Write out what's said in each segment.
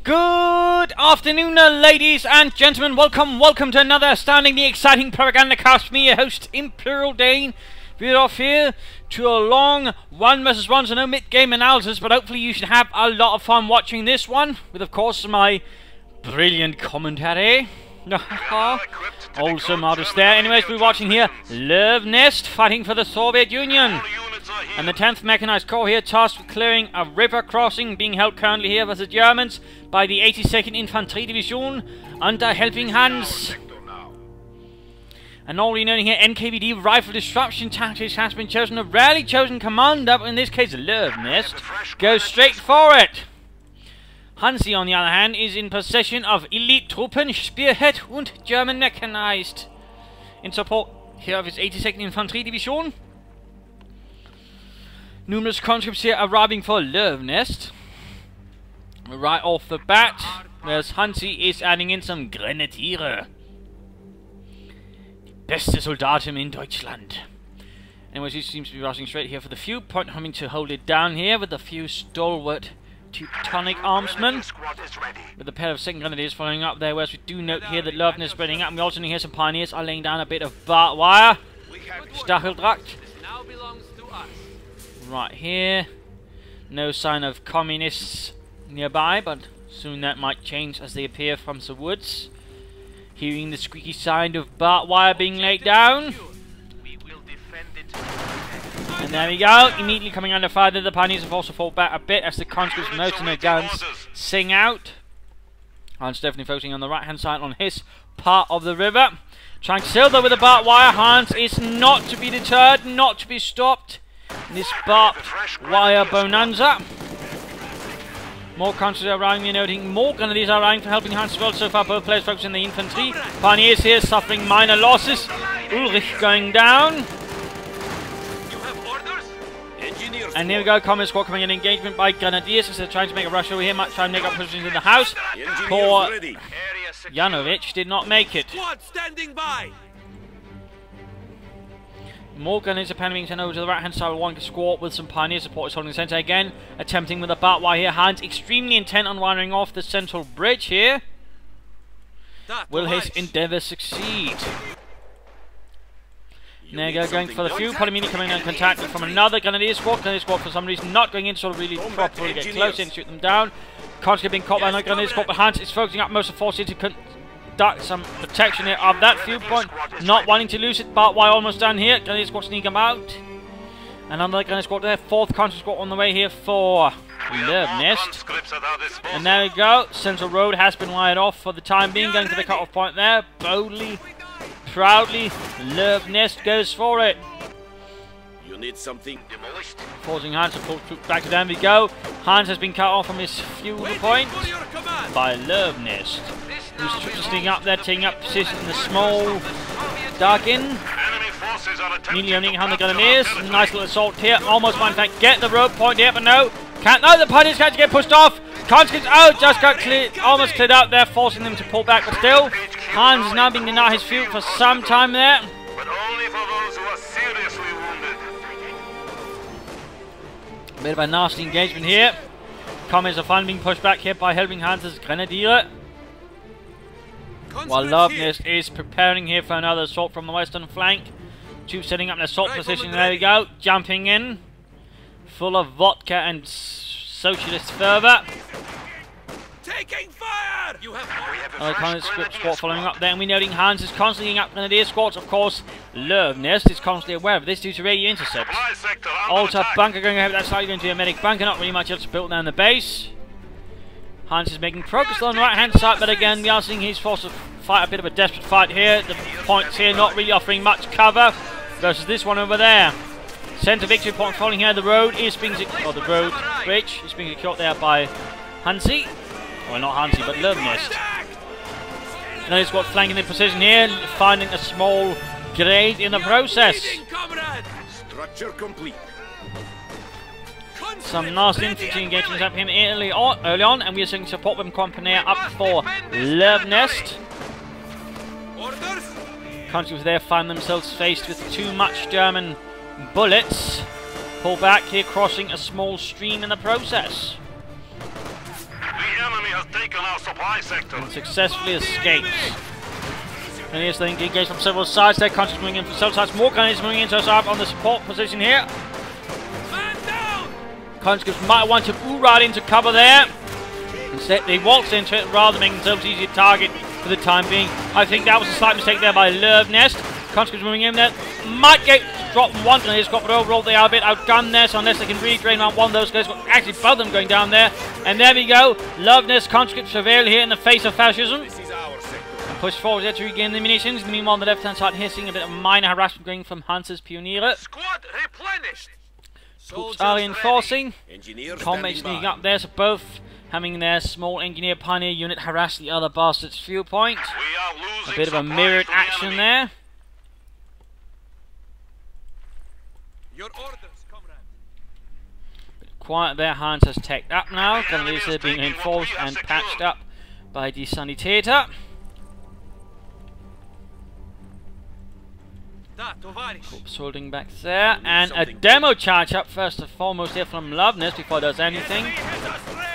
Good afternoon, ladies and gentlemen. Welcome to another astoundingly exciting Propagandacast. Me, your host, Imperial Dane. We're off here to a long 1 vs 1, so no mid-game analysis, but hopefully you should have a lot of fun watching this one, with, of course, my brilliant commentary. Also modest there. Anyways, we're watching here Luvnest fighting for the Soviet Union. And the 10th Mechanized Corps here tasked with clearing a river crossing, being held currently here by the Germans by the 82nd Infantry Division under Helpinghans. And all we know here, NKVD Rifle Disruption Tactics has been chosen. A rarely chosen commander, but in this case Luvnest, goes straight for it. Hansi, on the other hand, is in possession of elite Truppen, Spearhead und German Mechanized. In support here of his 82nd Infantry Division. Numerous conscripts here arriving for Luvnest. Right off the bat, whereas Hansi is adding in some Grenadiere. Beste Soldaten in Deutschland. Anyways, he seems to be rushing straight here for the few point, having to hold it down here with a few stalwart Teutonic armsmen, with a pair of second grenadiers following up there, whereas we do note here that Luvnest is spreading out, and we also hear some pioneers are laying down a bit of barbed wire. Stacheldraht. Right here. No sign of communists nearby, but soon that might change as they appear from the woods. Hearing the squeaky sound of barbed wire being laid down. And there we go, immediately coming under fire. The pioneers have also fought back a bit as the conscripts, most of their guns, sing out. Hans definitely focusing on the right hand side on his part of the river. Trying to sail though with the barbed wire. Hans is not to be deterred, not to be stopped in this barbed wire bonanza. More conscripts are arriving, we're noting more grenadiers are arriving for Helpinghans as well. So far both players focusing on the infantry. Pioneers here suffering minor losses. Ulrich going down. And here we go, Communist Squad coming in engagement by Grenadiers as they're trying to make a rush over here, trying to make up positions in the house. Poor Janovic did not make it. More Grenadiers apparently being sent over to the right hand side of one squad with some Pioneer support is holding the centre again. Attempting with a barbed wire here. Hans extremely intent on wiring off the central bridge here. Will his endeavour succeed? There you go, going for the few. Polymini coming in contact from another Grenadier squad. Grenadier squad for some reason not going in, sort of really properly get close in, shoot them down. Conscript being caught by another Grenadier squad, but Hans is focusing up most of the forces to conduct some protection here of that viewpoint. Not wanting to lose it, but why almost down here? Grenadier squad sneak them out. Another Grenadier squad there, 4th conscript squad on the way here for Luvnest. And there we go, Central Road has been wired off for the time being, going to the cut-off point there, boldly. Proudly, Luvnest goes for it. You need something demolished. Forcing Hans to pull back to down we go. Hans has been cut off from his fuel point by Luvnest, who's sneaking up there, taking up position in the small dark inn. Immediately opening hand the Grenadiers. Nice little assault here. Almost might in fact get the road point here, but no. Can't. No, the Pioneers can't get pushed off. Conscripts, just got cleared, almost cleared out there, forcing them to pull back, but still, Hans is now being denied his fuel for some time there. But only for those who are seriously wounded. A bit of a nasty engagement here. Communists are finally being pushed back here by Helpinghans' Grenadier. While Luvnest is preparing here for another assault from the western flank. Troops setting up their assault position, there we go, jumping in. Full of vodka and socialist fervour. Taking fire! You have Another conscript squad following up there, and we're noting Hans is constantly up Grenadier squads. Of course, Luvnest is constantly aware of this due to radio intercepts. Alta bunker going ahead, that's slightly going to be a medic bunker, not really much else to build down the base. Hans is making progress on the right hand side, but again, we are seeing he's forced to fight a bit of a desperate fight here. The points here not really offering much cover versus this one over there. Centre victory point falling here. The road is being secured, the road bridge is being secured there by Hansi. Well, not Hansi, but Luvnest. Another squad flanking the position here, finding a small grade in the process. Structure complete. Some nasty infantry engagements happening early on, and we are seeing support weapon company up for Luvnest. Conscripts there find themselves faced with too much German bullets. Pull back here, crossing a small stream in the process. The enemy has taken and successfully escapes. And here's the engage from several sides there. Conscripts moving in from several sides. More grenadiers moving in, so up on the support position here. Conscripts might want to right into cover there. Instead, they waltz into it rather than making themselves easy to target for the time being. I think that was a slight mistake there by Luvnest. Conscripts moving in there. Might get dropped one grenadier squad, but overall they are a bit outgunned there, so unless they can really drain out one of those guys, actually both of them going down there. And there we go. Luvnest conscripts prevail here in the face of fascism. Push forward there to regain the munitions. Meanwhile, on the left-hand side here, seeing a bit of minor harassment going from Hans's Pioniere. Squad replenished. Troops are reinforcing. Combat sneaking up there, so both having their small engineer pioneer unit harass the other bastard's fuel point. A bit of a mirrored action there. Your orders, comrade. Quiet there, Hans has teched up now. Grenadiers are being reinforced and patched up by the Sanitator. Corps holding back there, and a demo charge up first and foremost here from Luvnest before it does anything.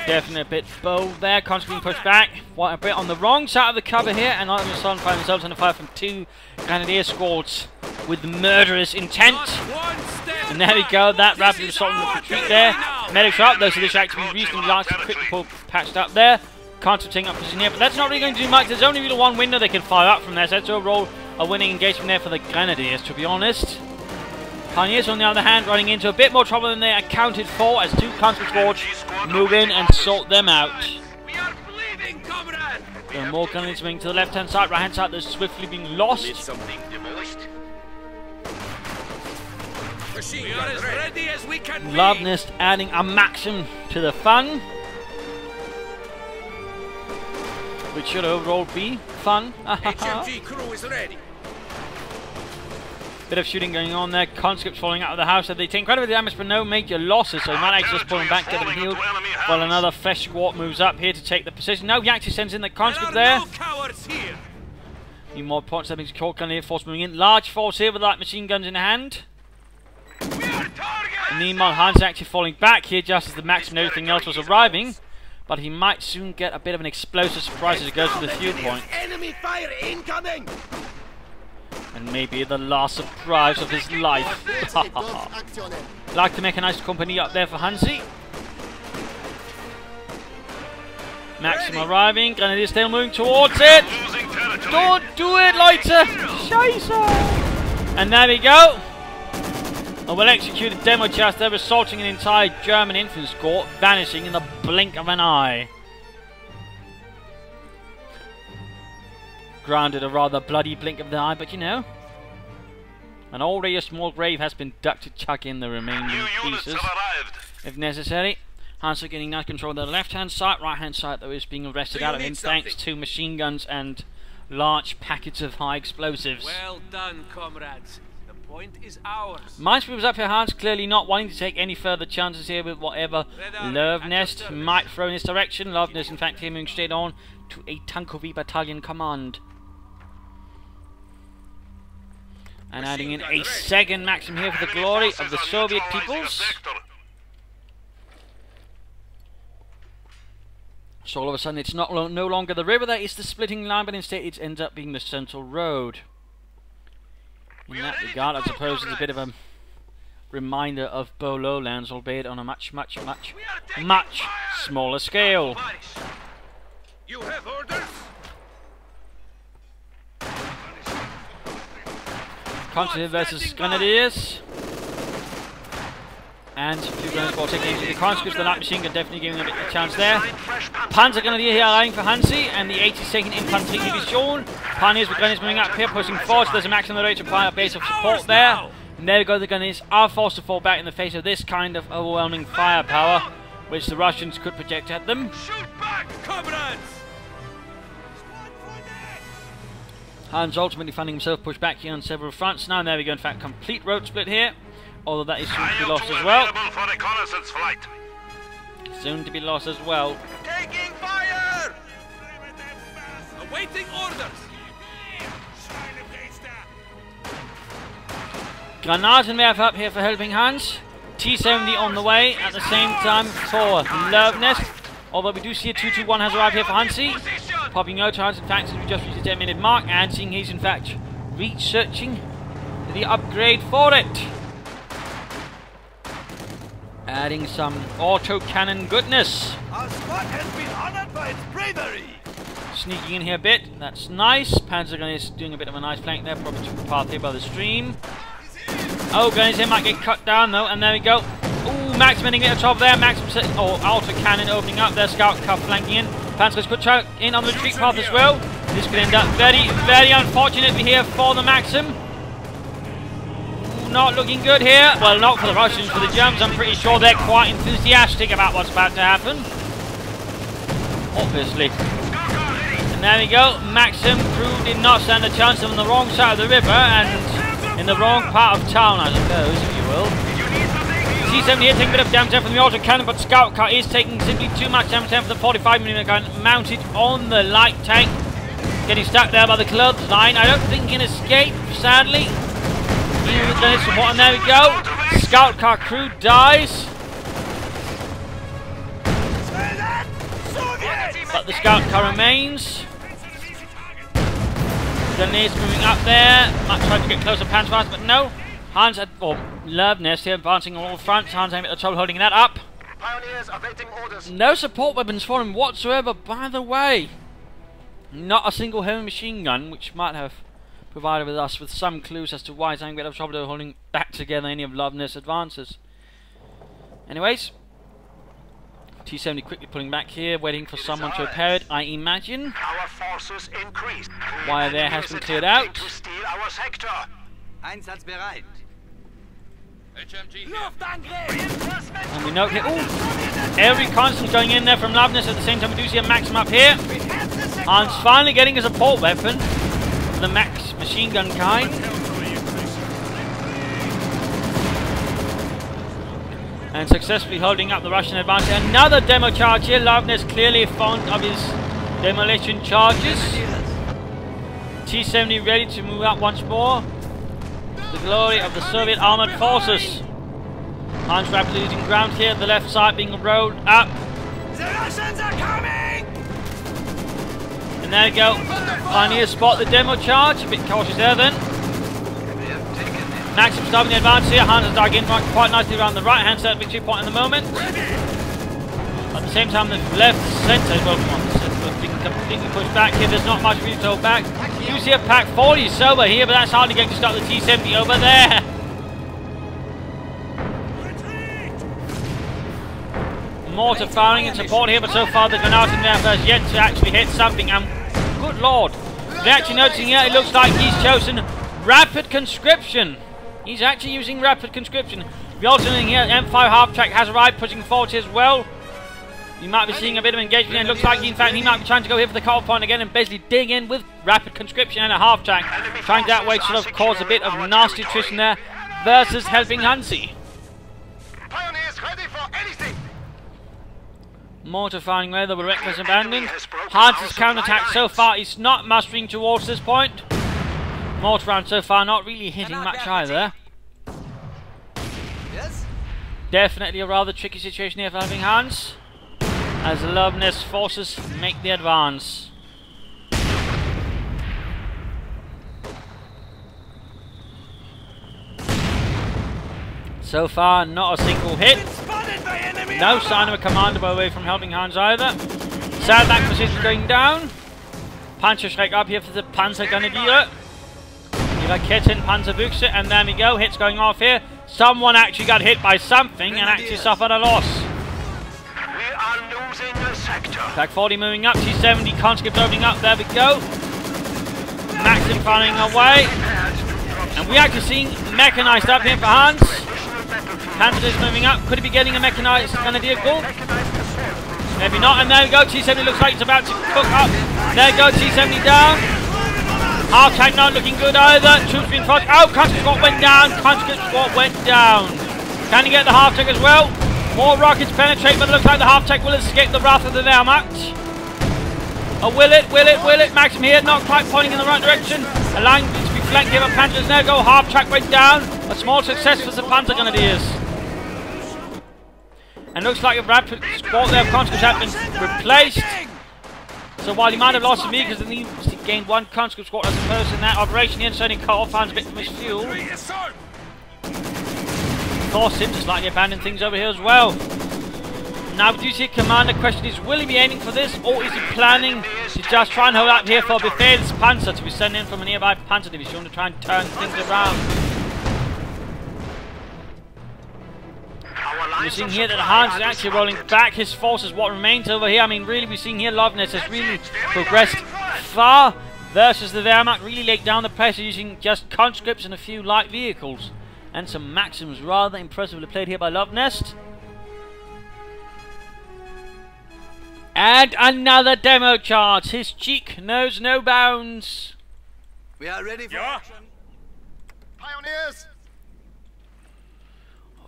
Definitely a bit bold there, constantly being pushed back. A bit on the wrong side of the cover here, and all of a sudden find themselves under fire from two grenadier squads with murderous intent. And there we go, that rapidly assaulting the retreat there. Medics are up though, so this should actually be reasonably large and quickly patched up there. Constant taking up position here, but that's not really going to do much. There's only really one window they can fire up from there, so that's overall a winning engagement there for the Grenadiers, to be honest. Pioneers, on the other hand, running into a bit more trouble than they accounted for as two conscript squads move in and sort them out. We are bleeding, comrade. There are more Grenadiers moving to the left-hand side, right-hand side. They're swiftly being lost. We are as ready as we can be. Luvnest adding a maxim to the fun, which should overall be fun. HMG crew is ready. Bit of shooting going on there. Conscripts falling out of the house. So they take quite a bit of damage, but no major losses. So he might actually just pull them back, get them healed. While another fresh squad moves up here to take the position. No, he actually sends in the conscript there. No cowards here. Need more points. That means Grenadier force moving in. Large force here with light machine guns in hand. And meanwhile, Hans actually falling back here just as the maximum and everything else was arriving. But he might soon get a bit of an explosive surprise as he goes to the fuel point. Enemy fire incoming. And maybe the last surprise of his life. Like the mechanized company up there for Hansi. Maxim arriving. Grenadiers still moving towards it. Don't do it, Leute! Scheiße! And there we go. A well-executed demo charge there, assaulting an entire German infantry corps, vanishing in the blink of an eye. Granted, a rather bloody blink of the eye, but you know. And already a small grave has been dug to chuck in the remaining pieces, if necessary. Hans are getting nice control of the left-hand side. Right-hand side, though, is being arrested out of him thanks to machine guns and large packets of high explosives. Well done, comrades. Point is ours. Minesweeper's up here, Hans, clearly not wanting to take any further chances here with whatever Luvnest might throw in this direction. Luvnest, in fact, here moving straight on to a Tankovi battalion command. And adding in a second maxim here for the glory of the Soviet peoples. So all of a sudden it's no longer the river that is the splitting line, but instead it ends up being the central road. In that regard, I suppose it's a bit of a reminder of Bow Lowlands, albeit on a much smaller scale. You have orders? Conscripts versus Grenadiers. And a few Grenadiers while taking into the conscripts. The light machine gun definitely giving them a bit of a chance there. Panzer Grenadier here arriving for Hansi and the 82nd Infantry Division. Pioneers with Grenadiers moving up here, pushing forward. So there's a maximum rate to apply a base of support there. And there we go, the Grenadiers are forced to fall back in the face of this kind of overwhelming firepower, which the Russians could project at them. Shoot back, comrades! Hans ultimately finding himself pushed back here on several fronts. Now, and there we go, in fact, complete road split here. Although that is soon to be lost as well. Soon to be lost as well. Taking fire! Awaiting orders! Granatenwerfer up here for Helpinghans. T-70 on the way at the same time for Luvnest. Although we do see a 2-2-1 has arrived here for Hansi. Popping out to Hans, in fact, since we just reached the 10-minute mark, and seeing he's in fact researching the upgrade for it. Adding some autocannon goodness. Our squad has been honored by its bravery. Sneaking in here a bit, that's nice. Panzergun is doing a bit of a nice flank there, probably took the path here by the stream. Oh, Gunners here might get cut down though, and there we go. Ooh, Maxim ending at the top there. Maxim, autocannon opening up there, scout car flanking in. Panzergun's put out in on the retreat path as well. This could end up very, very unfortunately here for the Maxim. Not looking good here. Well, not for the Russians, for the Germans. I'm pretty sure they're quite enthusiastic about what's about to happen. Obviously. And there we go. Maxim crew did not stand a chance on the wrong side of the river and in the wrong part of town, I suppose, if you will. T-70 here taking a bit of damage from the autocannon, but Scout Car is taking simply too much damage for the 45mm gun mounted on the light tank. Getting stuck there by the clothesline. I don't think he can escape, sadly. Even with the support, and there we go. Scout Car crew dies. But the Scout Car remains. Luvnest moving up there. Might try to get closer to Panzerfaust, but no. Hans at Luvnest here advancing on all fronts. Hans having the trouble holding that up. Pioneers awaiting orders. No support weapons for him whatsoever, by the way. Not a single heavy machine gun, which might have provided us with some clues as to why he's having a bit of trouble holding back together any of Luvnest's advances. Anyways, T-70 quickly pulling back here, waiting for someone to repair it, I imagine. Our forces increased. Wire there has been cleared out. To steal our sector. Einsatzbereit. And we note here, ooh, every constant going in there from Luvnest. At the same time, we do see a Maxim up here. Hans finally getting a support weapon, the Max machine gun kind. And successfully holding up the Russian advance. Another demo charge here. Luvnest clearly fond of his demolition charges. T-70 ready to move up once more. The glory of the Soviet armored forces. Hans rapidly losing ground here. The left side being rolled up. The Russians are coming! And there we go. Finally spot the demo charge. A bit cautious there then. Maxim stopping the advance here. Hans is diving in quite nicely around the right hand side victory point at the moment. At the same time, the left centre is well being completely pushed back here. There's not much for you to hold back. You see a pack 40 sober here, but that's hardly going to stop the T-70 over there. Mortar firing and support here, but so far the Granat in there has yet to actually hit something. And good lord, we're actually noticing here it looks like he's chosen rapid conscription. He's actually using rapid conscription. We're also seeing here M5 half track has arrived, pushing forward here as well. You might be seeing a bit of engagement here. It looks like, in fact, he might be trying to go here for the cut-off point again and basically dig in with rapid conscription and a half track. Trying that way to sort of cause a bit of nasty attrition there versus Helpinghans. Pioneers ready for anything! Mortar firing there, with reckless abandon. Hans' counterattack so far is not mustering towards this point. Mortar round so far not really hitting much either. Yes? Definitely a rather tricky situation here for Helpinghans, as the Luvnest forces make the advance. So far, not a single hit. No sign of a commander by the way from Helpinghans either. Saddleback position going down. Panzerschreck up here for the Panzergrenadier. Die Raketen, Panzerbüchse, and there we go. Hits going off here. Someone actually got hit by something and actually suffered a loss. We are losing the sector. Pack 40 moving up. T-70 conscript opening up. There we go. Maxim firing away. And we're actually seeing mechanized up here for Hans. Panzer is moving up. Could he be getting a mechanized Grenadier goal? Maybe not. And there we go. T-70 looks like it's about to cook up. There we go. T-70 down. Half tank not looking good either. Troops being fought. Oh, conscript squad went down. Conscript squad went down. Can he get the half tank as well? More rockets penetrate, but it looks like the half tank will escape the wrath of the Wehrmacht. Oh, will it? Will it? Will it? Maxim here, not quite pointing in the right direction. Allowing it to be flanked here by Panzers. There go. Half track went down. A small success for the Panzergrenadiers. And looks like a rapid squad there of conscripts have been replaced. So while he might have lost some vehicles, he gained one conscript squad as opposed in that operation here, sending CoH fans a bit from his fuel. Forced him to slightly abandon things over here as well. Now we do see a commander. Question is, will he be aiming for this, or is he planning to just try and hold out here for Befehlspanzer to be sent in from a nearby Panzer division to try and turn things around? We're seeing here that Hans is actually rolling back his forces, what remains over here. I mean, really, we're seeing here Luvnest has really progressed far versus the Wehrmacht, really laid down the pressure using just conscripts and a few light vehicles. And some Maxims, rather impressively played here by Luvnest. And another demo charge. His cheek knows no bounds. We are ready for action. Pioneers!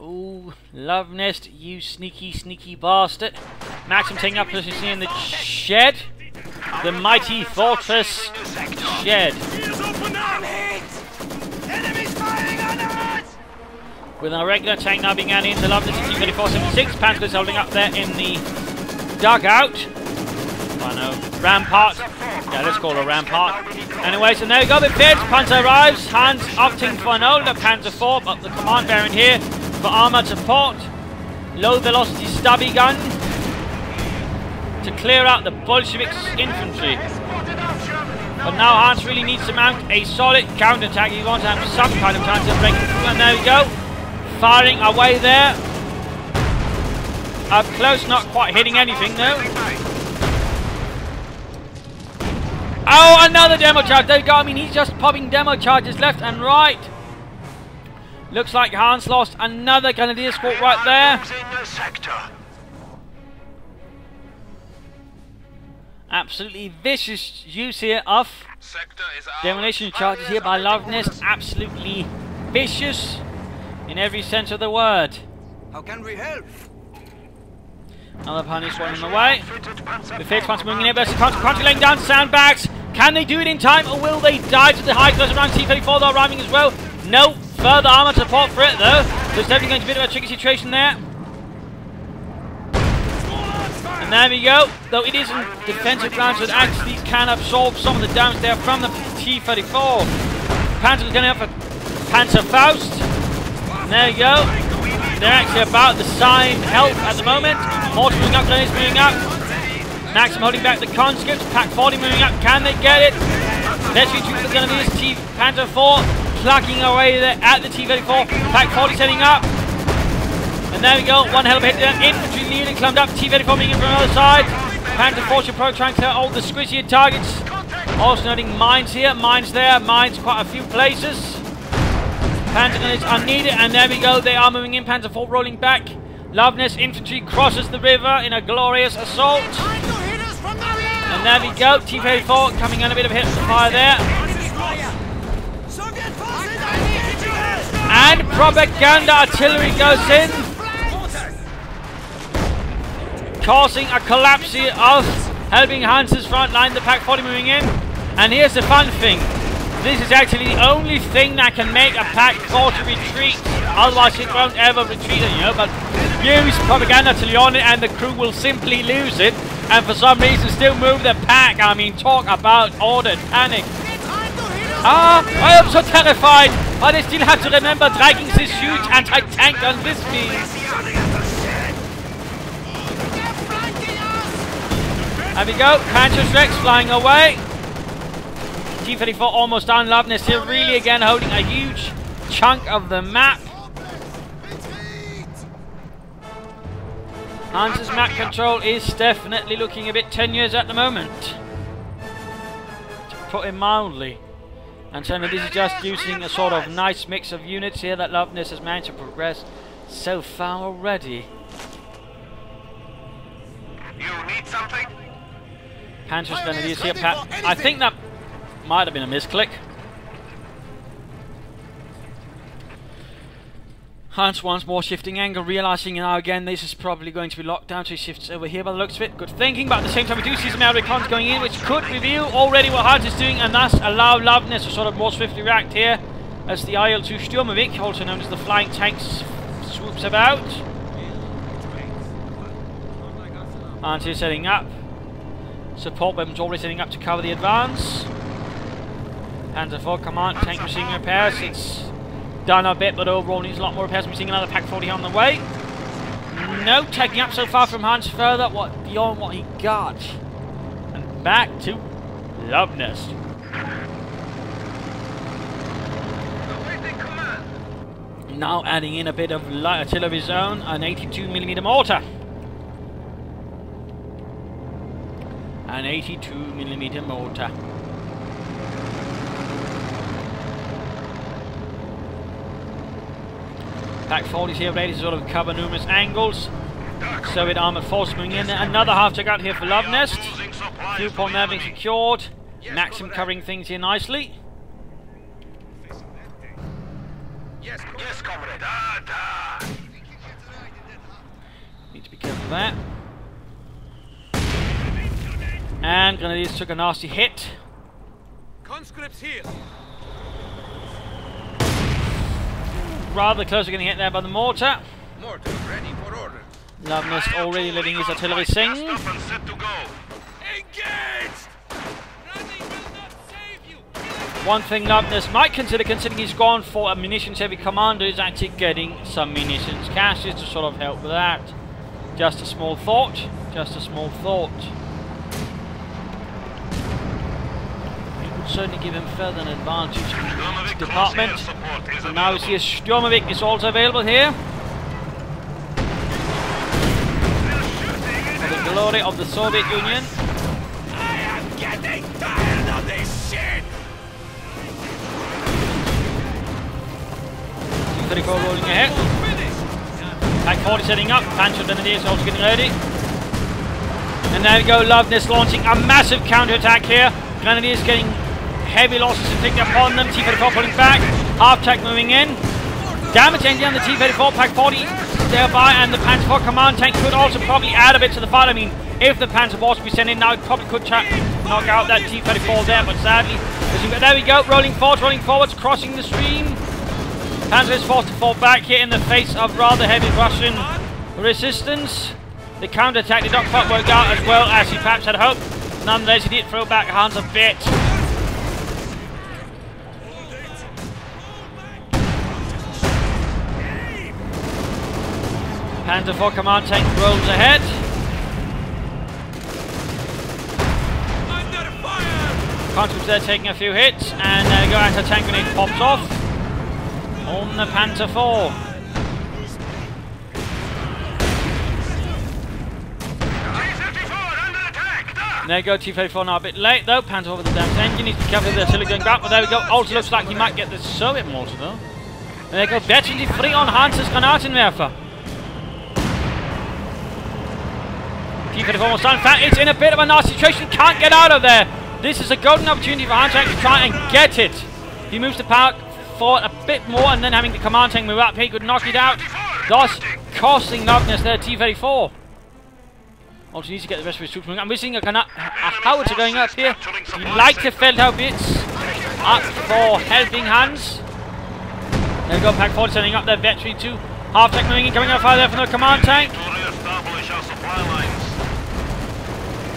Oh, Luvnest, you sneaky, sneaky bastard. Maxim taking up position in the shed. The mighty fortress shed. Enemies firing on us! With a regular tank now being added into Luvnest, T-3476. Panzers holding up there in the dugout. I know, rampart. Yeah, let's call it a rampart. Anyways, and there we go, the Panzer arrives. Hans opting for an older Panzer IV, but the command bearing here for armoured support. Low velocity stubby gun to clear out the Bolsheviks infantry. But now Hans really needs to mount a solid counterattack. He wants to have some kind of chance of breaking through, and there we go. Firing away there. Up close, not quite hitting anything though. Oh, another demo charge. There you go. I mean, he's just popping demo charges left and right. Looks like Hans lost another Grenadier squad right there. Absolutely vicious use here of demolition charges here by Luvnest. Absolutely vicious in every sense of the word. How can we help? Another pioneer squad in the way. The Befehlspanzer moving in versus country laying down sandbags. Can they do it in time, or will they die to the high close around T-34? They're arriving as well. No further armor support for it though. So it's definitely going to be a bit of a tricky situation there. And there we go. Though it isn't defensive ground, so it actually can absorb some of the damage there from the T-34. Panzer is going up for Panzer Faust. And there you go. They're actually about the same health at the moment. Mortar moving up, grenades moving up. Maxim holding back the conscripts. Pack 40 moving up. Can they get it? Let's see who's going to be this Panzer IV plucking away there at the T-34. Pack 40 setting up. And there we go. One hell of a hit there. Infantry nearly climbed up. T-34 moving in from the other side. Panzer IV should probably try and clear all the squishier targets. Also noting mines here, mines there, mines quite a few places. Panzer grenades are needed, and there we go, they are moving in. Panzer IV rolling back. Luvnest infantry crosses the river in a glorious assault. And there we go, T-34 coming on a bit of hit from fire there. And propaganda artillery goes in, causing a collapse here of Helpinghans' front line. The Pack 40 moving in. And here's the fun thing. This is actually the only thing that can make a Pack 40 retreat. Otherwise it won't ever retreat, you know, but use propaganda artillery on it and the crew will simply lose it. And for some reason still move the pack. I mean, talk about ordered panic. Ah, I am so terrified. But I still have to remember dragging this huge anti-tank on this piece. There we go, Panzer Rex flying away. T-34 almost down. Luvnest here really again holding a huge chunk of the map. Hans's map control is definitely looking a bit tenuous at the moment, to put it mildly. And so this is just using a sort of nice mix of units here that Luvnest has managed to progress so far already. You need something? Panzer's Grenadiers here, Pat. I think that might have been a misclick. Hans once more shifting angle, realizing now again this is probably going to be locked down, so he shifts over here by the looks of it. Good thinking, but at the same time we do see some air recons going in, which could reveal already what Hans is doing and thus allow Luvnest to sort of more swiftly react here as the IL-2 Sturmovik, also known as the flying tanks, swoops about. Artillery setting up. Support weapons already setting up to cover the advance. Panzer 4 command tank receiving repairs. It's done a bit, but overall needs a lot more repairs. We're seeing another Pack 40 on the way. No taking up so far from Hans further beyond what he got. And back to Luvnest. Now adding in a bit of light artillery zone, an 82mm mortar. An 82mm mortar. Pack 40s here ready to sort of cover numerous angles. Soviet armoured forces moving in. Another half check out here for Luvnest. Fuel point there being secured. Maxim covering things here nicely. Yes, comrade. Need to be careful there. And Grenadiers took a nasty hit. Conscripts here. Rather close to getting hit there by the mortar. Mortar ready for order. Luvnest already letting his artillery sing. Engaged! Running will not save you. One thing Luvnest might consider, considering he's gone for a munitions-heavy commander, is actually getting some munitions caches to sort of help with that. Just a small thought. Just a small thought. It would certainly give him further an advantage in this department. So now we see a Sturmovik is also available here. For the glory of the Soviet Union. I am getting tired of this shit. 34 rolling ahead. Pack 40 setting up. Panzer Grenadiers also getting ready. And there we go. Luvnest launching a massive counterattack here. Grenadiers getting heavy losses inflicted upon them. T-34 pulling back. Half-track moving in. Damage ending on the T-34, Pack 40 thereby, and the Panzer 4 command tank could also probably add a bit to the fight. I mean, if the Panzer 4 to be sent in now, it probably could knock out that T-34 there, but sadly, there we go, rolling forwards, crossing the stream. Panzer is forced to fall back here in the face of rather heavy Russian resistance. The counter-attack did not quite work out as well as he perhaps had hoped. Nonetheless, he did throw back Hans a bit. Panzer 4 command tank rolls ahead. Under fire! Conscripts there taking a few hits, and there we go, anti-tank grenade pops off on the Panzer 4. T-34 under attack! There you go, T-34 now a bit late though. Panzer over the damage engine, needs to be careful with the artillery going back, but there we go. Also looks like he might get the Soviet mortar though. There you go, Veteran free on Hans's Granatenwerfer. T-34 almost done. In fact, it's in a bit of a nasty situation. Can't get out of there. This is a golden opportunity for Hans to actually try and get it. He moves the power forward a bit more, and then having the command tank move up, he could knock it out. Thus, costing Luvnest there, T-34. Also needs to get the rest of his troops moving. I'm missing a howitzer going up here. He likes the Feldhaubitz up for Helpinghans. There we go, Pack 40 setting up their Vetri 2. Half-tank moving in, coming out fire there from the command tank.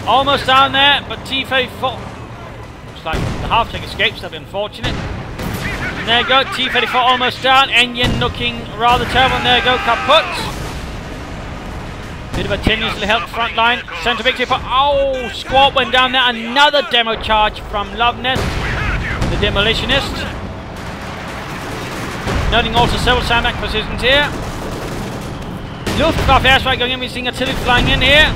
Almost down there, but T-34. Looks like the half-tank escapes, that'd be unfortunate. And there you go, T-34 almost down. Engine looking rather terrible, and there you go, kaput. Bit of a tenuously helped front line. Centre victory for. Oh, squad went down there. Another demo charge from Luvnest, the demolitionist. Noting also several sandbag positions here. Luftwaffe airstrike going in. We're seeing artillery flying in here.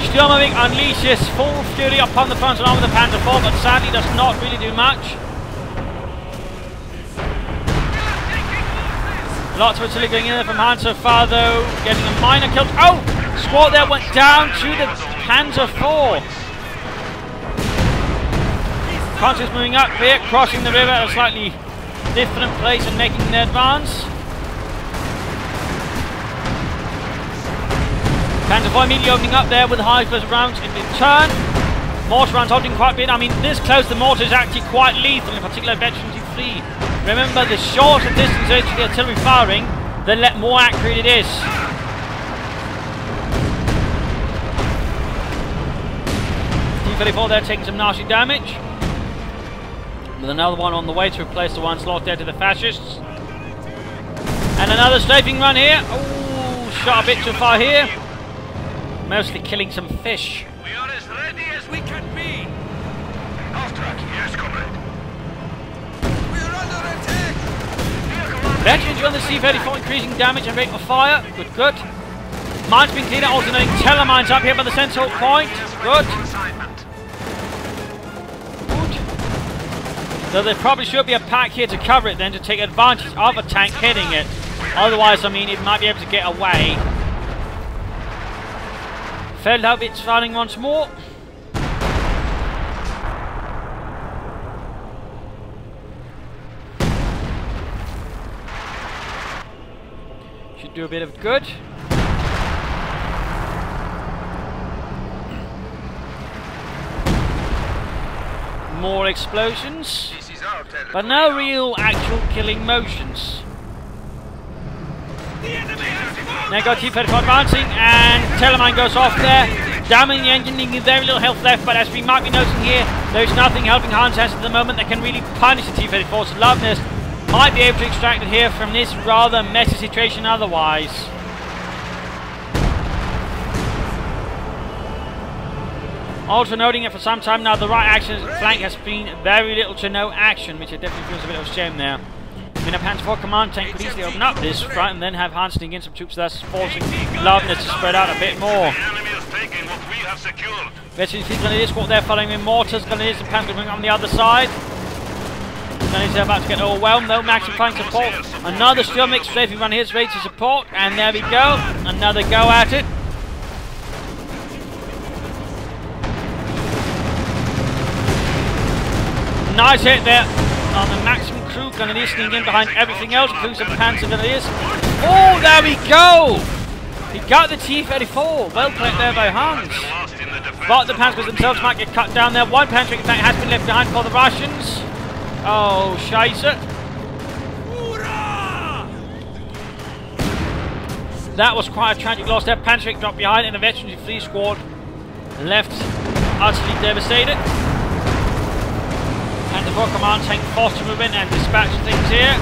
Sturmovik unleashes full fury upon the front line with the Panzer 4, but sadly does not really do much. Lots of artillery going in there from Hans so far though, getting a minor kill. Oh! Squad there went down to the Panzer 4. Conscripts moving up here, crossing the river at a slightly different place and making their advance. Panzer 4 immediately opening up there with high explosive rounds in return. Mortar rounds holding quite a bit. I mean, this close, the mortar is actually quite lethal, in particular Veteran T3. Remember, the shorter distance is to the artillery firing, the more accurate it is. T-34 there taking some nasty damage. With another one on the way to replace the one lost there to the fascists. And another strafing run here. Oh, shot a bit too far here. Mostly killing some fish. We are as ready as we can be. Off track. Yes, comrade. We are under attack. Veterans on the C-34 increasing damage and rate of fire. Good, good. Mines being cleared out, alternating telemines up here by the central point. Good. So there probably should be a pack here to cover it then, to take advantage of a tank hitting it. Otherwise, I mean, it might be able to get away. Feldhaubitz firing once more. Should do a bit of good. More explosions, but no real actual killing motions. Now got T-34 advancing, and telemine goes off there, damaging the engine, leaving very little health left. But as we might be noticing here, there's nothing Helpinghans has at the moment that can really punish the T-34. So Luvnest might be able to extract it here from this rather messy situation otherwise. Also noting that for some time now the right action flank has been very little to no action, which it definitely feels a bit of a shame there. I mean, a Panzer IV command tank could easily open up this front and then have Hansen against some troops, thus forcing Luvnest to spread out a bit more. Veterans Grenadier squad there following in mortars, Grenadiers and Panzers going on the other side. Grenadiers are about to get overwhelmed though, maximum flank support. Another steel mix strafing run here is ready to support, and there we go, another go at it. Nice hit there on the maximum crew. Grenadiers sneaking in behind everything else, including some Panzer Grenadiers. Oh, there we go! He got the T-34. Well played there by Hans. But the Panzers themselves might get cut down there. One Panzer tank has been left behind for the Russians. Oh, scheisse. That was quite a tragic loss there. Panzer dropped behind, and the Veterans Fleet squad left utterly devastated. And the Royal Command tank forced to move in and dispatch things here.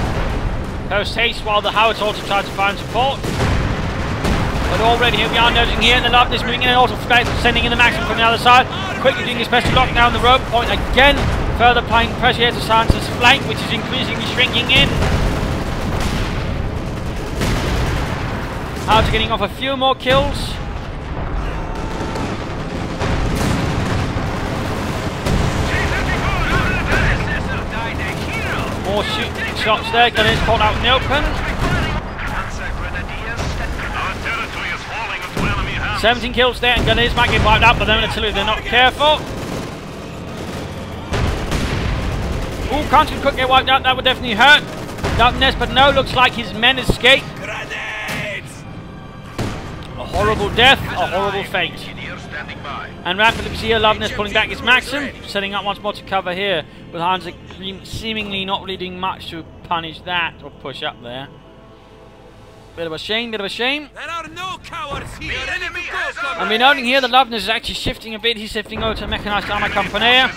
Post haste while the Howards also tried to find support. But already here we are noticing here the Luvnest moving in and also sending in the maximum from the other side. Quickly doing his best to lock down the rope point again. Further applying pressure here to Sansa's flank, which is increasingly shrinking in. Howards getting off a few more kills. More shots there, Grenadiers caught out in the open. 17 kills there, and Grenadiers might get wiped out, but then until they're not careful. Ooh, Constant could get wiped out, that would definitely hurt Luvnest, but no, looks like his men escape. A horrible death, a horrible fate. And rapidly we see here Luvnest pulling back his Maxim, setting up once more to cover here, with Hans seemingly not really doing much to punish that or push up there. Bit of a shame, bit of a shame. There are no cowards here. And we're noting here that Luvnest is actually shifting a bit. He's shifting over to Mechanized Armor Company.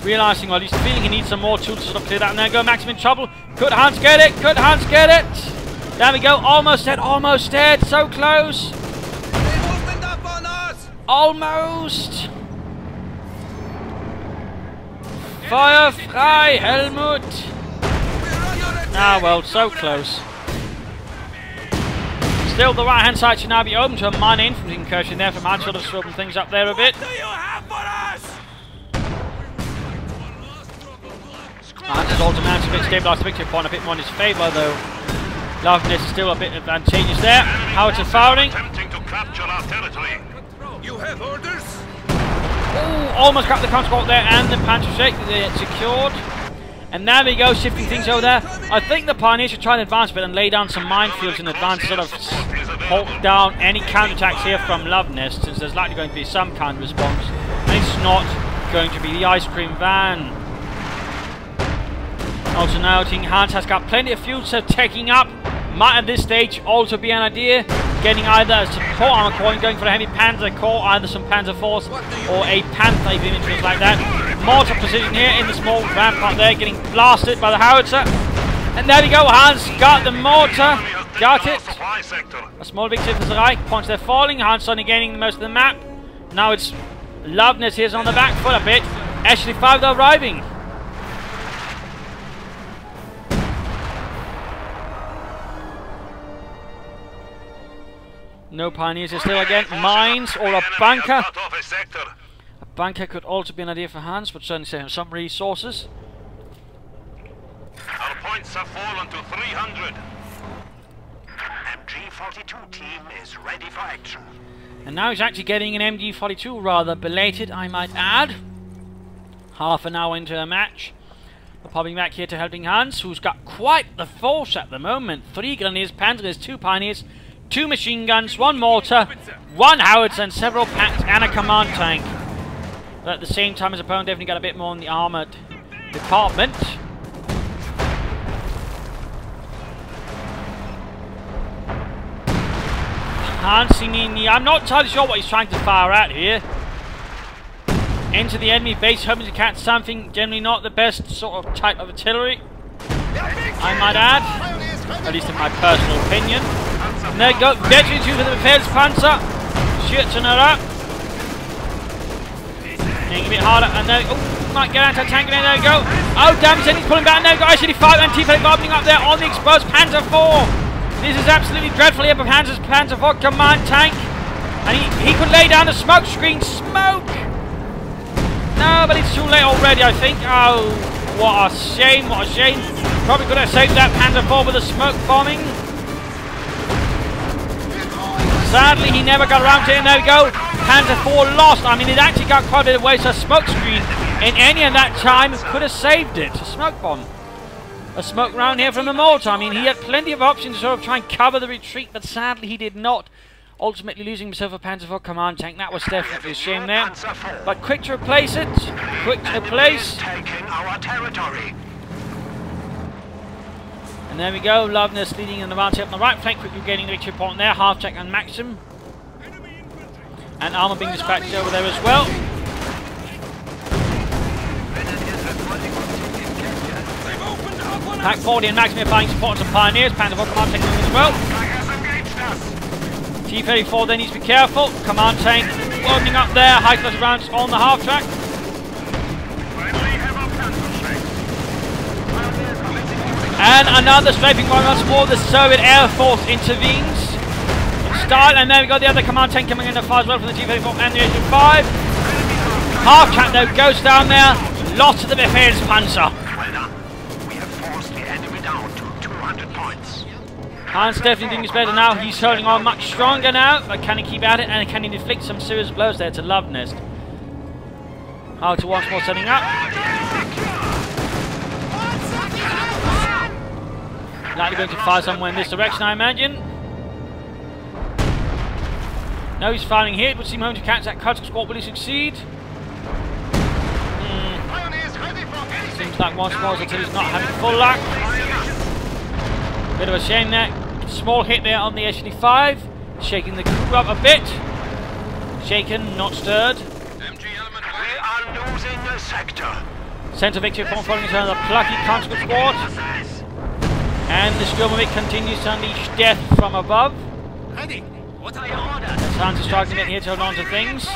Realising, well, he's feeling he needs some more tools to sort of clear that. And there go Maxim in trouble. Could Hans get it? Could Hans get it? There we go. Almost dead, almost dead. So close. Almost. Feuer frei, Helmut. Ah, well, so close. Still, the right-hand side should now be open to a minor infantry incursion there from Hans, sort of swapping things up there a bit. Hans has also managed to stabilise the victory point a bit more in his favour, though. Luvnest is still a bit advantageous there. Howards are firing. You have orders? Ooh, almost got the conscript there, and the Panzer shake secured. And there we go, shifting things over there. I think the Pioneers should try and advance a bit and lay down some minefields in advance to sort of halt down any counterattacks here from Luvnest, since there's likely going to be some counter-response. And it's not going to be the ice cream van. Also noting Hans has got plenty of fuel, so taking up might at this stage also be an idea. Getting either a support armor core and going for a heavy panzer core, either some panzer force or a panther if you're interested like that. Mortar position here in the small rampart there, getting blasted by the howitzer. And there we go, Hans got the mortar, got it. A small victory for the Reich, points they're falling, Hans suddenly gaining most of the map. Now it's Luvnest here's on the back foot a bit. Actually 5 are arriving. No pioneers here still again. Mines or a bunker. A bunker could also be an idea for Hans, but certainly have some resources. Our points have fallen to 300. MG42 team is ready for action. And now he's actually getting an MG42, rather belated, I might add. Half an hour into the match. We're popping back here to Helpinghans, who's got quite the force at the moment. 3 grenadiers, panzers, 2 pioneers, 2 machine guns, 1 mortar, 1 howitzer, and several packs, and a command tank. But at the same time, his opponent definitely got a bit more in the armoured department. Hans seemingly, I'm not entirely sure what he's trying to fire at here. Into the enemy base, hoping to catch something, generally not the best sort of type of artillery, I might add, at least in my personal opinion. And there you go, veteran 2 for the Befehlspanzer, shoots her up. Getting a bit harder, and there, oh, might get anti-tank, and there you go. Oh damn, he's pulling back, and there you go, actually 5 anti-tank opening up there on the exposed Panzer 4. This is absolutely dreadful here, but Panzer 4 command tank. And he could lay down the smoke screen. Smoke! No, but it's too late already, I think. Oh, what a shame, what a shame. Probably could have saved that Panzer 4 with the smoke bombing. Sadly, he never got around to it, and there we go. Panzer 4 lost. I mean, it actually got quite a bit of waste. A smoke screen in any of that time could have saved it. A smoke bomb. A smoke round here from the mortar. I mean, he had plenty of options to sort of try and cover the retreat, but sadly he did not. Ultimately losing himself a Panzer 4 command tank. That was definitely a shame there. But quick to replace it. Quick to replace. Taking our territory. And there we go. Luvnest leading in the advance here on the right flank. Quickly gaining the victory point there. Half check and Maxim. And armor being dispatched over there as well. Pack 40 and Maxim buying support to Pioneers. Panzer 4 command tank as well. T-34 then needs to be careful. Command tank opening up there. High class rounds on the half track. And another strafing going once more. The Soviet Air Force intervenes in style. And there we go. The other command tank coming in the fire as well from the T-34 and the H-5. Half track though goes down there. Lost to the Befehlspanzer. Hans definitely doing his better now. He's holding on much stronger now. But can he keep at it? And can he inflict some serious blows there to Luvnest? How to once more setting up. Likely going to fire somewhere in this direction, I imagine. No, he's firing here. It would seem home to catch that Cutting squad. Will he succeed? Seems like once more until he's not having full luck. Bit of a shame there. Small hit there on the SUD-5. Shaking the crew up a bit. Shaken, not stirred. MG element, we are losing the sector. Centre victory point following into the plucky conscript squad. And the Sturmovik continues to unleash death from above. Ready. What are your orders? Hans is struggling a bit here to hold on to things.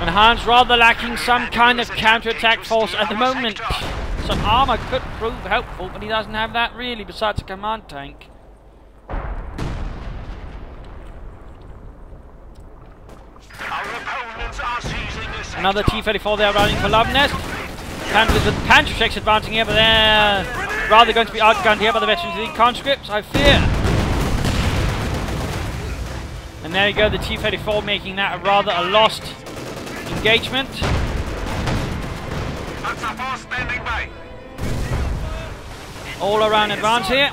And Hans rather lacking some kind of counter-attack force at the moment. Some armour could prove helpful, but he doesn't have that really, besides a command tank. Our opponents are seizing the sector. Another T-34 there running for Luvnest. Panthers with Pantracheks advancing here, but they're rather going to be outgunned here by the veterans of the conscripts, I fear. And there you go, the T-34 making that a lost engagement. All around advance here.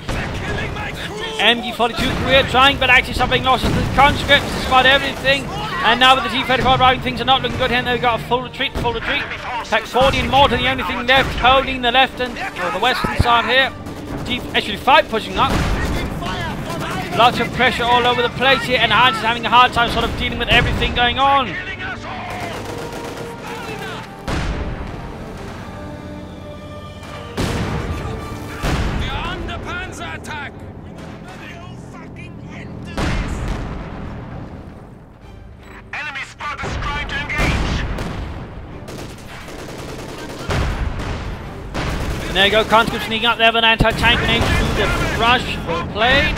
MG42 career trying, but actually something lost to the conscripts despite everything. And now with the T-34 arriving, things are not looking good here. They've got a full retreat, full retreat. Pack 40 and more to the only thing left, holding the left and or the western side here. Actually 5 pushing up. Lots of pressure all over the place here, and Hans is having a hard time sort of dealing with everything going on. We're under panzer attack. Enemy squad is trying to engage. And there you go, conscript sneaking up there with an anti-tank grenade through the brush. Well played.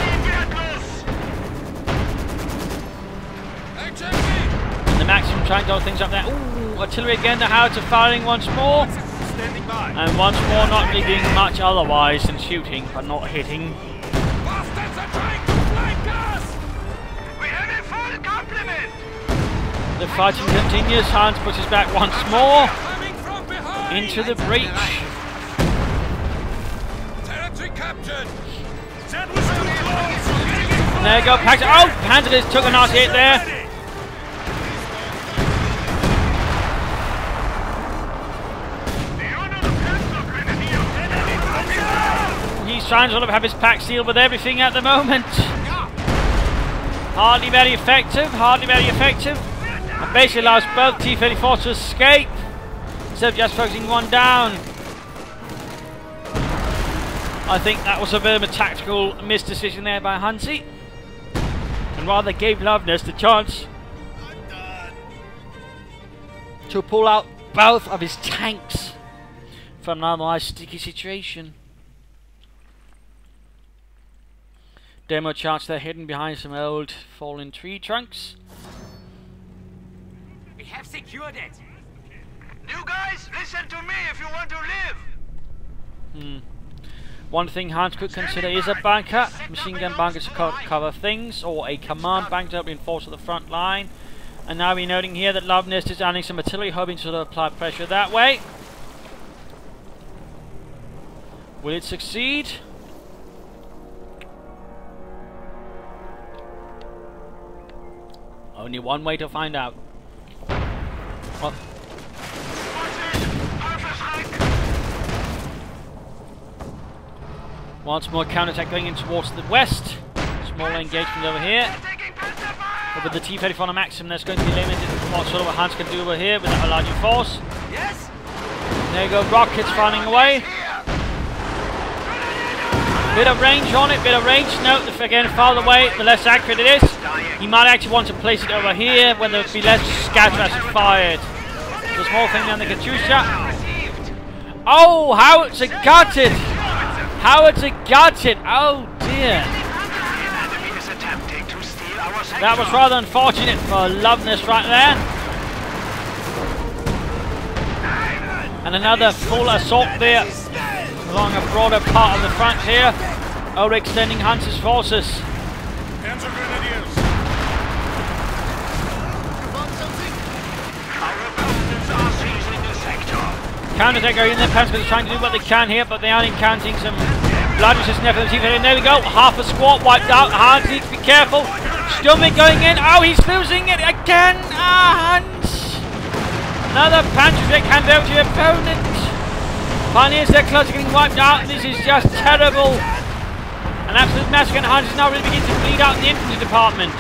And the Maxim trying to hold things up there. Ooh, artillery again, the howitzer firing once more. And once more not really doing much otherwise than shooting, but not hitting. Bastards are trying to flank us. We have a full complement. The fighting continues. Hans pushes back once more Coming from behind. into the breach. Territory captured. That was too close. And there you go, packed. Oh, Panzer took a nasty hit there. He's trying to sort of have his pack sealed with everything at the moment. Hardly very effective, hardly very effective. And basically allows both T-34 to escape instead of just focusing one down. I think that was a bit of a tactical misdecision there by Hansi, and rather gave Luvnest the chance to pull out both of his tanks from an otherwise sticky situation. Demo charts there hidden behind some old fallen tree trunks. We have secured it. You guys, listen to me if you want to live. One thing Hans could consider is a bunker. Machine gun bunkers to cover things, or a command bunker to reinforce at the front line. And now we're noting here that Luvnest is adding some artillery, hoping to sort of apply pressure that way. Will it succeed? Only one way to find out. Well, once more counterattack going in towards the west. Small engagement over here. But with the T-34 on a Maxim, there's going to be limited what sort of a Hans can do over here without a larger force. Yes? There you go, rockets firing away. Bit of range on it, bit of range. Note that again, farther away, the less accurate it is. He might actually want to place it over here, where there would be less scatter as it fired. The small thing down the Katyusha. Oh, howitzer gutted! Howitzer gutted! Oh dear! That was rather unfortunate for Luvnest right there. And another full assault there along a broader part of the front here, overextending Hans's forces. Counterattack are in their pants because they're trying to do what they can here, but they are encountering some blood resistant effort. There we go, half a squad wiped out. Hans needs to be careful. Stomach going in. Oh, he's losing it again. Hans. Another Panzer hand out to your opponent. Pioneers, their clutch are getting wiped out. This is just terrible. An absolute massacre, and Hans is now really beginning to bleed out in the infantry department.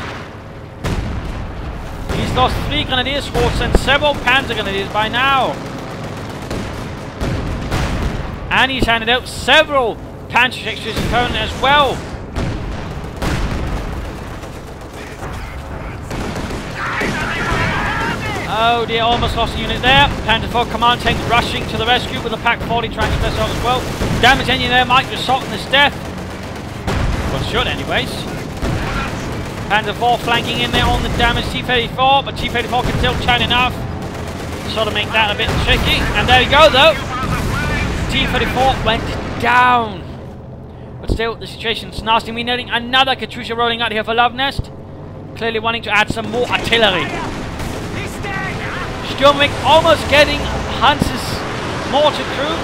He's lost 3 grenadier squads and several Panzer grenadiers by now. And he's handed out several Panzer to his opponent as well. Oh dear, almost lost a unit there. Panzer 4 command tank rushing to the rescue with a Pack 40 trying to press out as well. Damage engine there might result in this death. Well, should anyways. Panzer 4 flanking in there on the damaged T-34, but T-34 can still churn enough to sort of make that a bit tricky. And there you go though. T-34 went down. But still, the situation's nasty. We're noting another Katyusha rolling out here for Luvnest. Clearly wanting to add some more artillery. Sturmwig almost getting Hans's mortar through.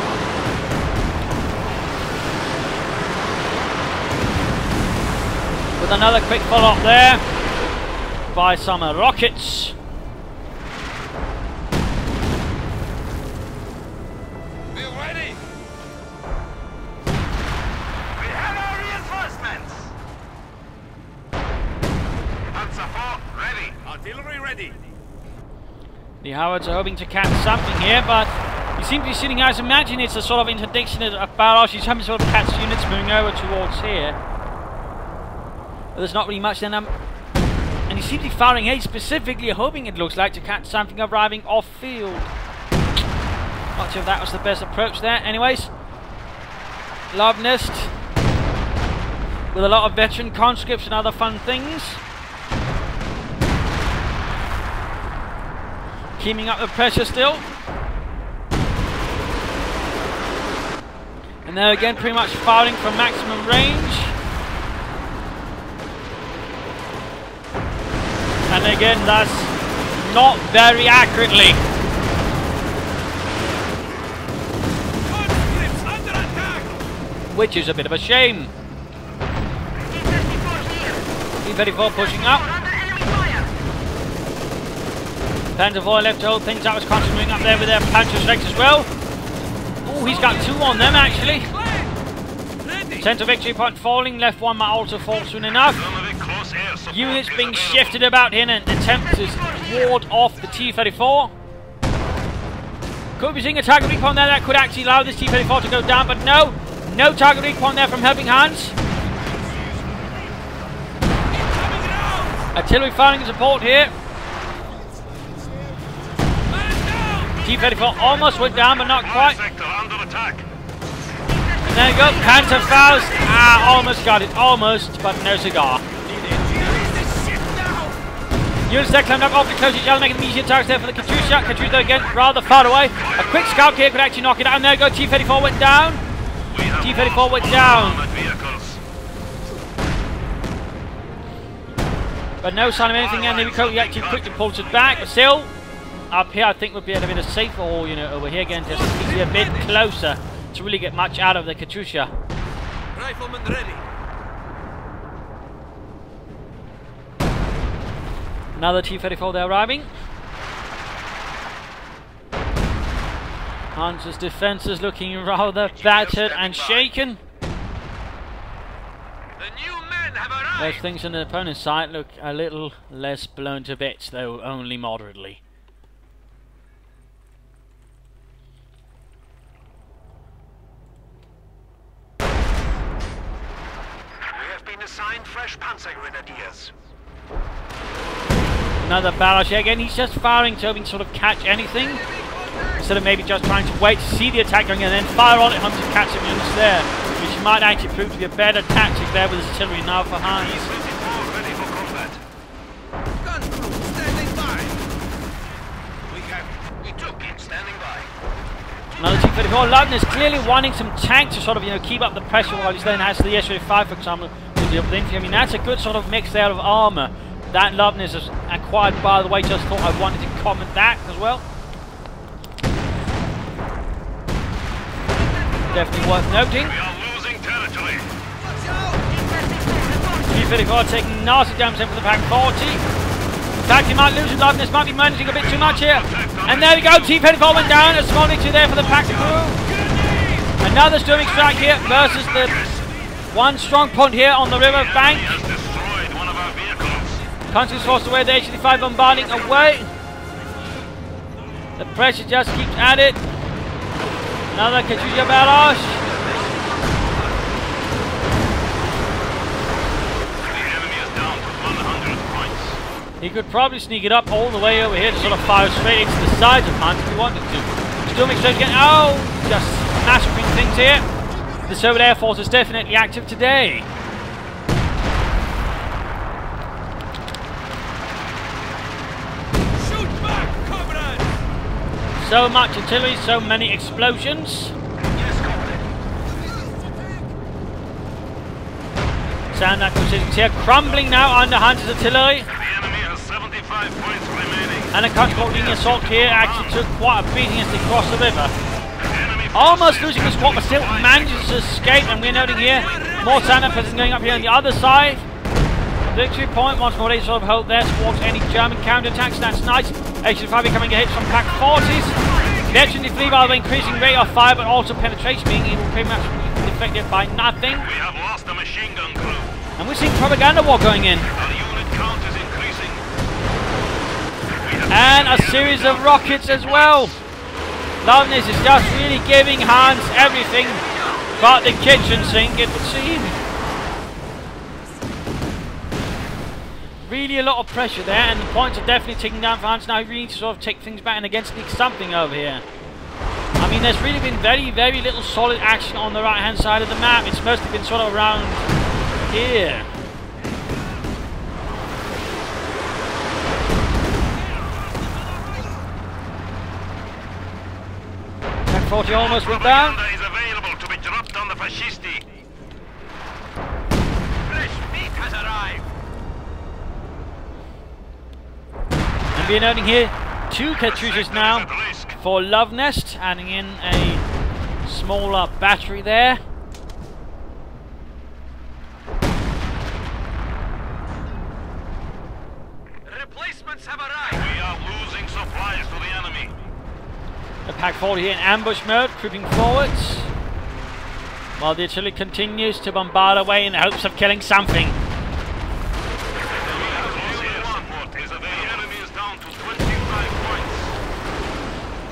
With another quick follow-up there. by some rockets. We're ready. We have our reinforcements. Panzer IV ready. Artillery ready. The Howards are hoping to catch something here, but you seem to be sitting out. Imagine it's a sort of interdiction of barrage. He's having to sort of catch units moving over towards here. But there's not really much then. And he seems to be firing here, specifically hoping, it looks like, to catch something arriving off-field. Not sure if that was the best approach there. Anyways, Luvnest with a lot of veteran conscripts and other fun things. Keeping up the pressure still. And there again, pretty much firing from maximum range. And again, that's not very accurately. Which is a bit of a shame. T-34 pushing up. Panzer IV left to hold things up, was constantly moving up there with their Panzer strikes as well. Oh, he's got two on them actually. Centre victory point falling, left one might also fall soon enough. Units being shifted about here in an attempt to ward off the T-34. Could be seeing a target recon there that could actually allow this T-34 to go down, but no. No target recon there from Helpinghans. Artillery firing support here. T-34 almost went down, but not quite. And there you go, Panther Faust. Almost got it, almost, but no cigar. Units there climbed up off the close each other, making immediate targets there for the Katyusha. Katyusha again, rather far away. A quick scout here could actually knock it out. And there you go, T-34 went down. T-34 went down. But no sign of anything, and we actually quickly pulls it back, but still. Up here, I think we'll be a bit safer, or over here again, just needs to be a bit closer to really get much out of the Katyusha. Rifleman ready. Another T-34 there arriving. Hans's defences looking rather battered and shaken. The new men have arrived. Those things on the opponent's side look a little less blown to bits, though only moderately. Assigned fresh Panzer Grenadiers. Another barrage here again. He's just firing, hoping to sort of catch anything, instead of maybe just trying to wait to see the attack going and then fire on it, hoping to catch some units there, which might actually prove to be a better tactic there with his artillery now for Hans. Ready for combat. Gun crew standing by. We took it standing by. Another T-34. Luvnest clearly wanting some tanks to sort of keep up the pressure while he's then has the S-35, for example. I mean, that's a good sort of mix there of armour that Luvnest has acquired, by the way. Just thought I wanted to comment that as well. Definitely worth noting. We are losing territory. T-34 taking nasty damage from the Pack 40. In fact, he might lose it. Luvnest might be managing a bit too much here. And there we go, T-34 went down. A small victory there for the Pack crew. Another storming strike here versus the one strong point here on the river bank. He has destroyed one of our vehicles. Country's forced away, the H-85 bombarding away. The pressure just keeps at it. Another Katyusha barrage. The enemy is down to 100 points. He could probably sneak it up all the way over here to sort of fire straight into the sides of Hans if he wanted to. Storming straight again. Oh, just massacring things here. The Soviet Air Force is definitely active today. Shoot back, comrades! So much artillery, so many explosions. Yes, comrade. Sand acquisitions here, crumbling now under Hans's artillery. The enemy has 75 points remaining. And the counterattacking assault here actually took quite a beating as they crossed the river. Almost losing the squad, but still manages to escape. And we're noting here more sand acquisitions going up here on the other side. Victory point, once more they sort of hold there towards any German counterattacks. That's nice. HQ5 becoming a hit from Pack 40s. Veterans flee by the increasing rate of fire, but also penetration being able to pretty much be affected by nothing. We have lost a machine gun crew. And we're seeing propaganda war going in. Our unit count is increasing. And a series of rockets as well. Luvnest is just really giving Hans everything but the kitchen sink, it would seem. Really a lot of pressure there, and the points are definitely ticking down for Hans now. He really needs to sort of take things back and again sneak something over here. I mean, there's really been very, very little solid action on the right hand side of the map. It's mostly been sort of around here. Pack 40 almost went down. Propaganda is available to be dropped on the fascisti. Fresh meat has arrived. And we're noting here 2 Katyushas now for Luvnest, adding in a smaller battery there. Replacements have arrived. We are losing supplies to the enemy. The Pack 40 here in ambush mode, creeping forwards, while the artillery continues to bombard away in the hopes of killing something.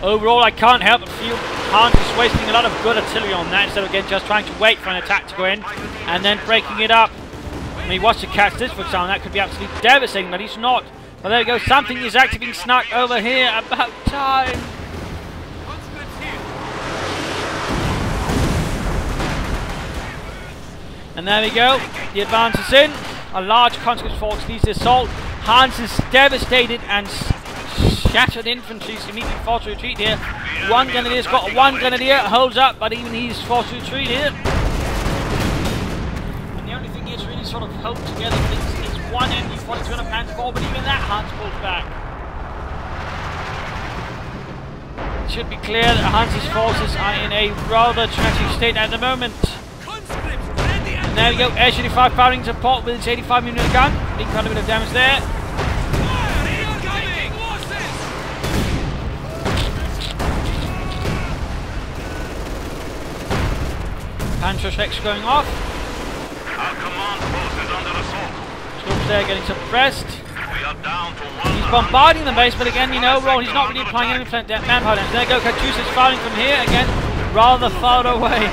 Overall, I can't help but feel Hans is wasting a lot of good artillery on that instead of again just trying to wait for an attack to go in and then breaking it up. I mean, watch to catch this, for example, that could be absolutely devastating, but he's not. But there we go, something is actually being snuck over here. About time. And there we go, the advance is in. A large consequence force leads the assault. Hans is devastated and shattered infantry is immediately forced to retreat here. One grenadier's got one grenadier, holds up, but even he's forced to retreat here. And the only thing he's really sort of held together is one MD-42 and a Panther 4, but even that Hans pulls back. It should be clear that Hans's forces are in a rather tragic state at the moment. And there we go, Air-85 firing support with its 85mm gun. Being quite a bit of damage there. Panzer going off. Our command post is under assault. Troops there getting suppressed. We are down to one. He's bombarding the base, but again, you know, he's not really applying any manpower damage. There you go, Katyusha's firing from here, again, rather far away.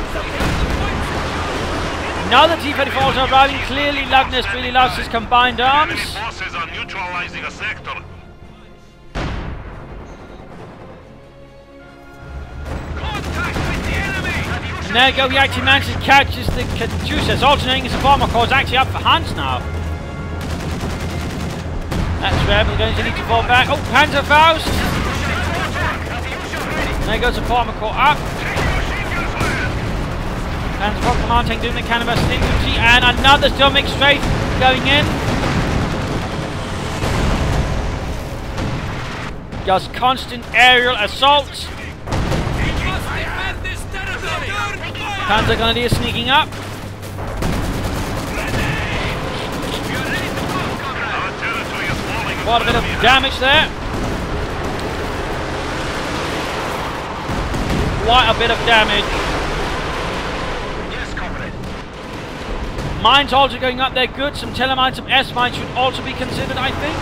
Now the T-34s are arriving, clearly Luvnest really loves his combined arms. Enemy forces are neutralizing a sector. And there you go, he actually manages to catch the Katyushas. Alternating his bomber core is actually up for Hans now. That's where we're going to need to fall back. Oh, Panzerfaust! There goes the bomber core up. Panzer command tank doing the cannon infantry, and another stomach strafe going in. Just constant aerial assaults. Panzer Grenadier sneaking up. Quite a bit of damage there. Quite a bit of damage. Yes, comrade. Mines also going up there, good. Some telemines, some S-mines should also be considered, I think.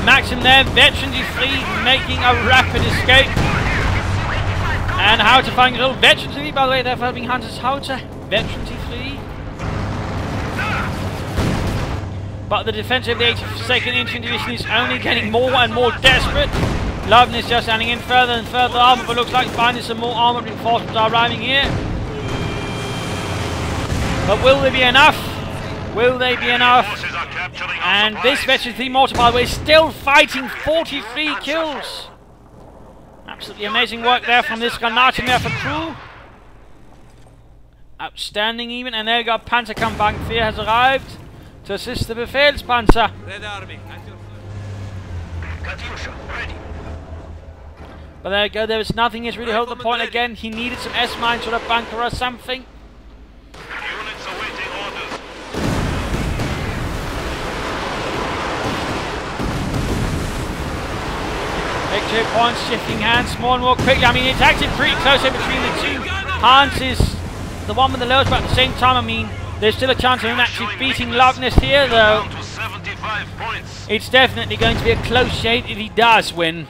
Maxim there, veterans free, making a rapid escape. And how to find little veterans free, by the way, they're helping Hans's how to veterans free. But the defense of the 82nd Infantry Division is only getting more and more desperate. Luvnest just adding in further and further armor, but looks like finally some more armored reinforcements are arriving here. But will they be enough? Will they be enough? And this veteran 3 mortar, by the way, is still fighting 43 kills. Absolutely amazing work there from this Granatenwerfer crew. Outstanding even. And there we go, Panzerkampfwagen 4 has arrived to assist the Befehlspanzer. Red Army, at your Katyusha, ready. But there we go, there was nothing he's really held the point again. He needed some S-mines or a bunker or something. Units awaiting orders. 2 points, shifting hands more and more quickly. I mean, it's actually pretty close here between the two. Hans is the one with the lowest, but at the same time, I mean, there's still a chance of him actually beating Luvnest here, though. It's definitely going to be a close shave if he does win.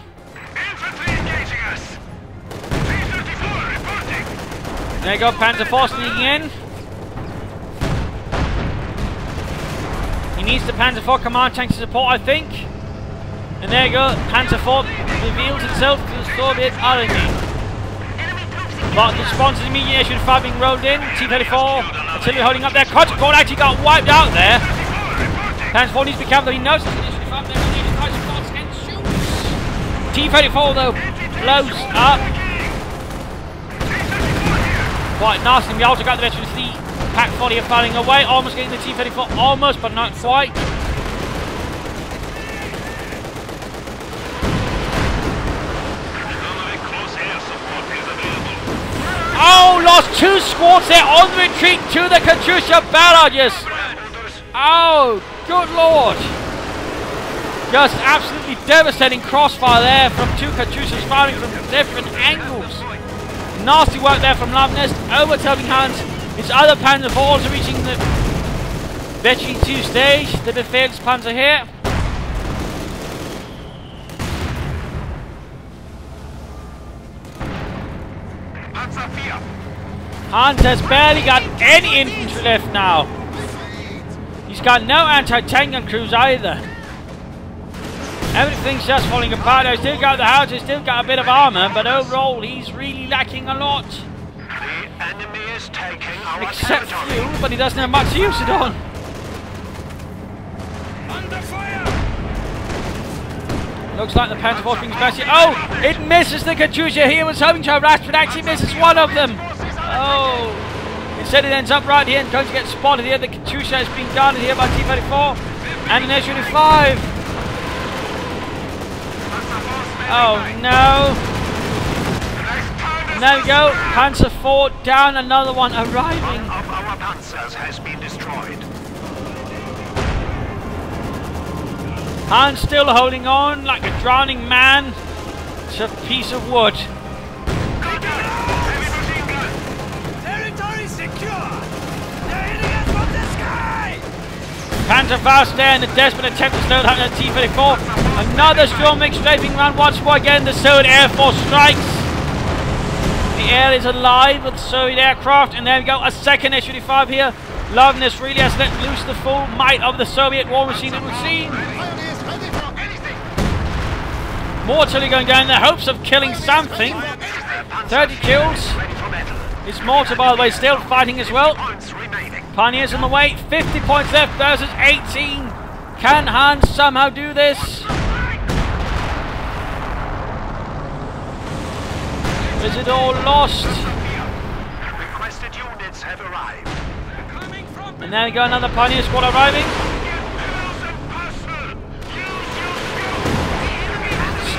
There you go, Panzer IV sneaking in. He needs the Panzer IV command tank to support, I think. And there you go, Panzer IV reveals itself to the Soviet army. But the response is immediate issue 5 being rolled in. T-34, artillery holding up there. CoH2 actually got wiped out there. Panzer IV needs to be careful, he knows it's issue 5 there and shoots. T-34 though, blows up. Quite nasty, we also got the veteran C. Pack 40 are firing away, almost getting the T-34, almost, but not quite. Oh, lost 2 squads there on the retreat to the Katyusha barrages. Oh, good lord. Just absolutely devastating crossfire there from 2 Katyushas firing from different angles. Nasty work there from Luvnest. Over to Helpinghans. His other Panzer IV also reaching the Vetri 2 stage. The Befehlspanzer here. Hans has barely got any infantry left now. He's got no anti-tank gun crews either. Everything's just falling apart. He's still got the houses, still got a bit of armor, but overall he's really lacking a lot. The enemy is taking our Except fuel, but he doesn't have much to use it on. Under fire! Looks like the Panzer IV brings back. Oh, it misses the Katyusha. He was hoping to harass, but actually misses one of them. Oh, instead it ends up right here and going to get spotted here. The Katyusha is being guarded here by T-34 and an S-25. Oh no. And there we go, Panzer IV down, another one arriving. One of our panzers has been destroyed. Hans still holding on like a drowning man. It's a piece of wood. Territory secure! They're hitting us from the sky! Panzer fast there in a desperate attempt to slow down the T-34. Another strong mix strafing round once more again. The Soviet Air Force strikes. The air is alive with Soviet aircraft, and there we go, a second S-25 here. Luvnest really has let loose the full might of the Soviet war machine, it would seem. More artillery going down in the hopes of killing something. 30 kills. His mortar, by the way, still fighting as well. Pioneers on the way, 50 points left versus 18. Can Hans somehow do this? Is it all lost? Requested units have arrived. And there we go, another Pioneer squad arriving.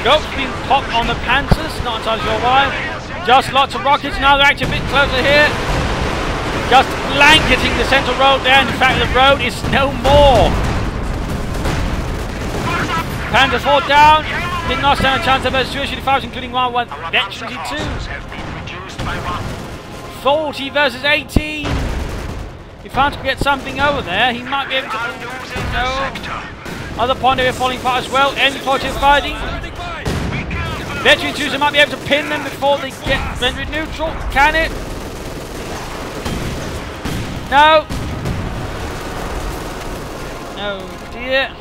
Scopes being popped on the Panzers, not entirely sure why. Just lots of rockets, now they're actually a bit closer here. Just blanketing the central road there, in fact the road is no more. Panzer IV down, did not stand a chance of those 2 S-25s, including one with Decisive 40 versus 18. If Hans can get something over there, he might be able to. No. Other point area falling apart as well. M40 fighting. Veteran 2s might be able to pin them before they get rendered neutral. Can it? No. Oh dear.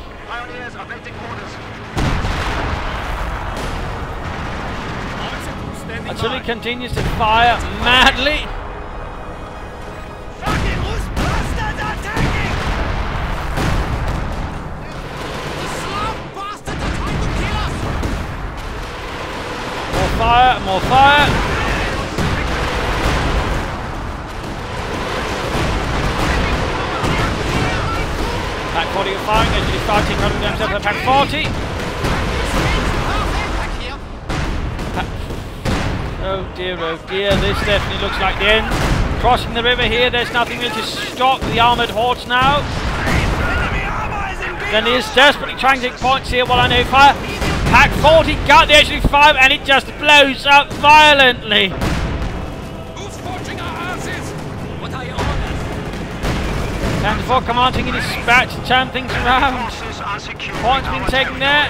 Artillery continues to fire madly. Fucking Rus bastards attacking! The Slav bastards are trying to kill us! More fire, more fire. Pack 40 are firing, actually fighting running down to the Pack 40. Oh dear, this definitely looks like the end. Crossing the river here, there's nothing really to stop the armoured hordes now. Then he is desperately trying to take points here while I know fire. Pack 40 got the HV5 and it just blows up violently. Who's forging our asses? What are your orders? Time for Command taking his dispatch to turn things around. Point's been taken there.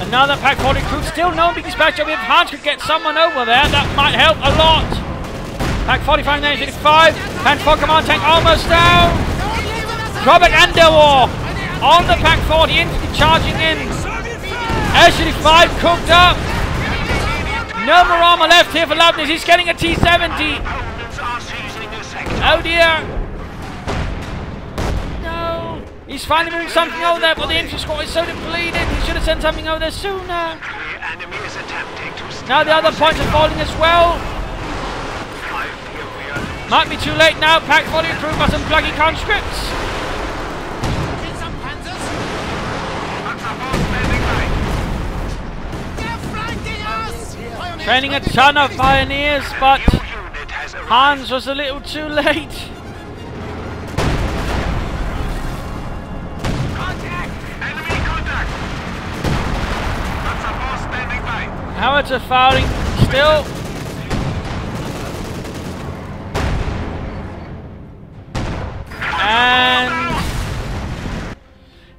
Another Pack 40 crew still no big dispatch. If Hans could get someone over there, that might help a lot. Pack 45 and HV5. Pack 4 Command tank almost down. Propaganda war on the Pack 40 infantry charging in. HV5 cooked up. No more armor left here for Luvnest. He's getting a T-70. Oh dear. No. He's finally moving something over there, but the infantry squad is so depleted. He should have sent something over there sooner. Now the other points are falling as well. Might be too late now. Pack 40 crew got some bloody conscripts. Training a ton of pioneers, but Hans was a little too late. Howitzer firing still. And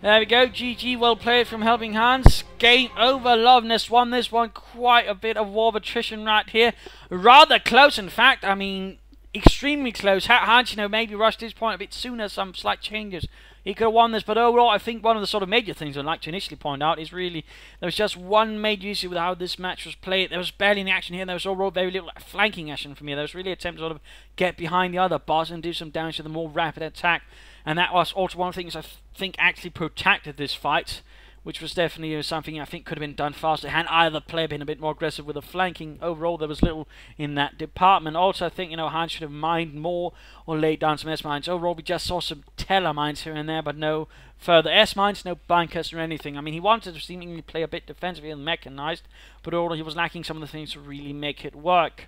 there we go. GG, well played from Helpinghans. Game over. Luvnest won this one. Quite a bit of war of attrition right here. Rather close, in fact. I mean, extremely close. Hans, you know, maybe rushed his point a bit sooner. Some slight changes. He could have won this, but overall, I think one of the sort of major things I'd like to initially point out is really there was just one major issue with how this match was played. There was barely any action here. There was overall very little flanking action from here. There was really attempts to sort of get behind the other boss and do some damage to the more rapid attack. And that was also one of the things I think actually protected this fight, which was definitely something I think could have been done faster had either player been a bit more aggressive with the flanking. Overall, there was little in that department. Also, I think, you know, Hans should have mined more or laid down some S-mines. Overall, we just saw some teller mines here and there, but no further S-mines, no bunkers or anything. I mean, he wanted to seemingly play a bit defensively and mechanized, but overall, he was lacking some of the things to really make it work.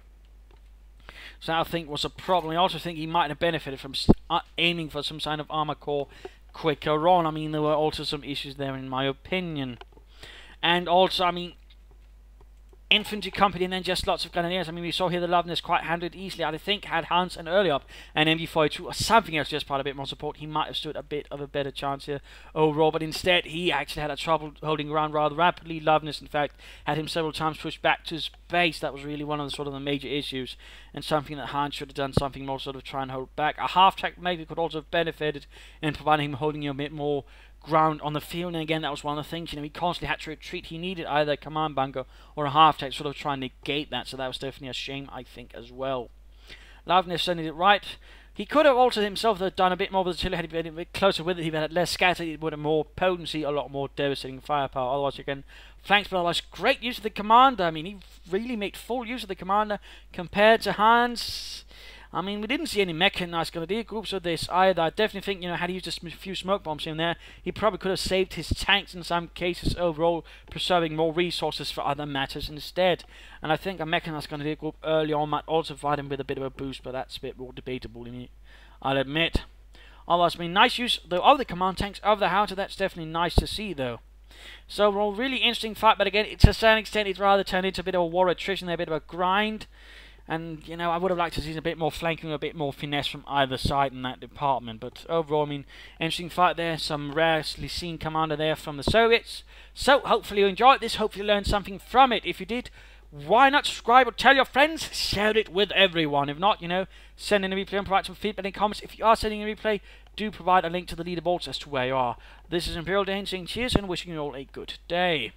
So I think was a problem. I also think he might have benefited from aiming for some kind of armor core quicker on. I mean, there were also some issues there in my opinion. And also, I mean, infantry company and then just lots of grenadiers. I mean, we saw here the Luvnest quite handled easily. I think had Hans and early up and MG42 or something else, just part a bit more support, he might have stood a bit of a better chance here overall. But instead, he actually had a trouble holding ground rather rapidly. Luvnest, in fact, had him several times pushed back to his base. That was really one of the sort of the major issues and something that Hans should have done something more sort of try and hold back. A half-track maybe could also have benefited in providing him holding a bit more ground on the field, and again that was one of the things, you know, he constantly had to retreat. He needed either a command bunker or a half-track sort of try and negate that, so that was definitely a shame, I think, as well. Luvnest certainly did it right. He could have altered himself, done a bit more with the artillery, had he been a bit closer with it, he had less scatter, it would have more potency, a lot more devastating firepower. Otherwise, again, flanks, but otherwise, great use of the commander. I mean, he really made full use of the commander compared to Hans. I mean, we didn't see any mechanized grenadier groups of this either. I definitely think, you know, had he used a few smoke bombs in there, he probably could have saved his tanks in some cases, overall preserving more resources for other matters instead. And I think a mechanized grenadier group early on might also provide him with a bit of a boost, but that's a bit more debatable, I'll admit. Otherwise, I mean, nice use though of the command tanks, of the Howitzer. That's definitely nice to see, though. So, overall, really interesting fight, but again, to a certain extent, it's rather turned into a bit of a war attrition there, a bit of a grind. And, you know, I would have liked to see a bit more flanking, a bit more finesse from either side in that department. But overall, I mean, interesting fight there. Some rarely seen commander there from the Soviets. So, hopefully you enjoyed this. Hopefully you learned something from it. If you did, why not subscribe or tell your friends? Share it with everyone. If not, you know, send in a replay and provide some feedback in comments. If you are sending a replay, do provide a link to the leaderboards as to where you are. This is Imperial Dane saying cheers and wishing you all a good day.